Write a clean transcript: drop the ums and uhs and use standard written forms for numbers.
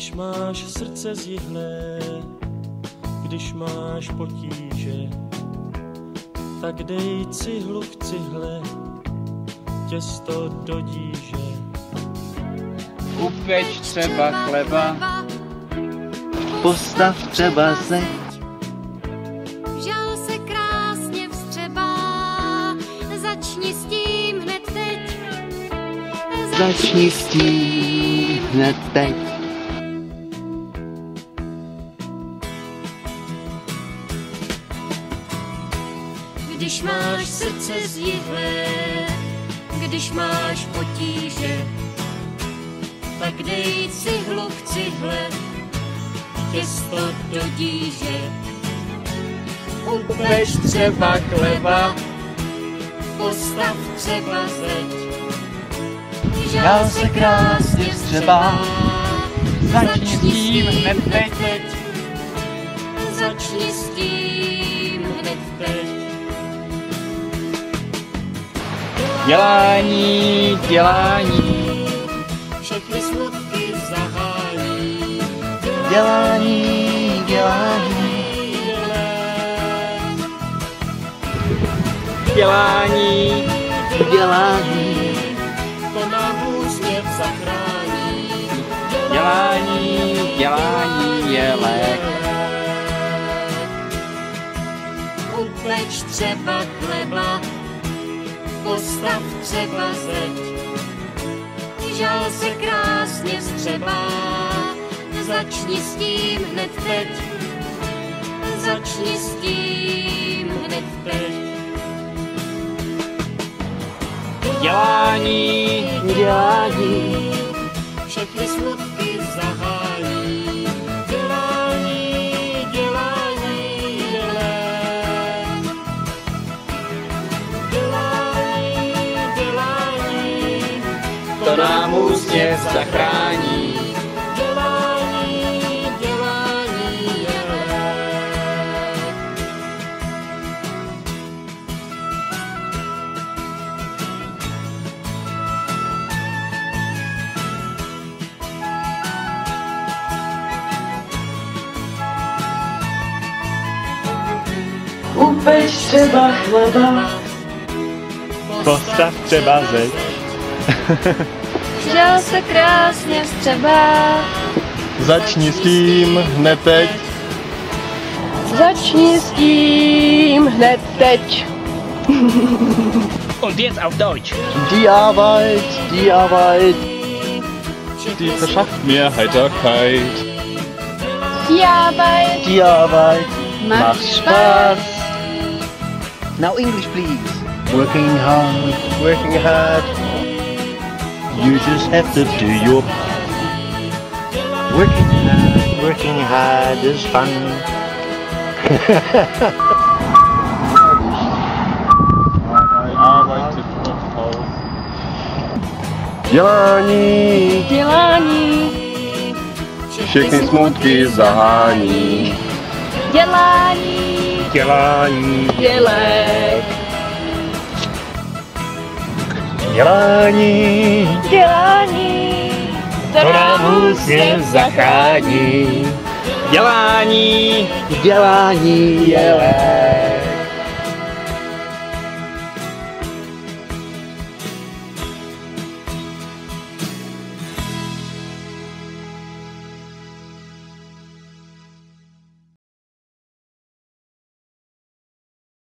Když máš srdce zihlé, když máš potíže, tak dej cihlu k cihle, těsto do díže. Upeč třeba chleba, postav třeba zeď, žal se krásně vstřebá, začni s tím hned teď. začni s tím hned teď. Když máš srdce zjihlé, když máš potíže, tak dej cihlu k cihle, těsto do díže. upeč třeba chleba, Postav třeba zeď, Žal se krásně vstřebá, začni s tím hned teď. Začni s tím hned teď. Dělání, dělání, Všechny smutky zahání. dělání, dělání, dělání, dělání, To nám úsměv zachrání. dělání je lék. Upeč třeba chleba, postav třeba zeď, žal se krásně vstřebá, začni s tím hned teď. Začni s tím hned teď. Dělání, dělání, Všechny smutky zahání. Dělání, dělání je lék. Dělání, dělání, to nám úsměv zachrání. dělání, dělání je lék. upeč třeba chleba, Postav třeba zeď, Žal se krásně vstřebá, začni s tím hned teď. Začni s tím hned teď. Und jetzt auf Deutsch. die Arbeit, Die verschafft mir Heiterkeit. Die Arbeit macht Spaß. Now English please. Working hard, you just have to do your part. Working hard is fun. Arbeitet noch auf. Dělání, Dělání, Všechny smutky zahání. dělání, Dělání, je lék. dělání, Dělání, to nám úsměv zachrání. dělání, dělání je lék.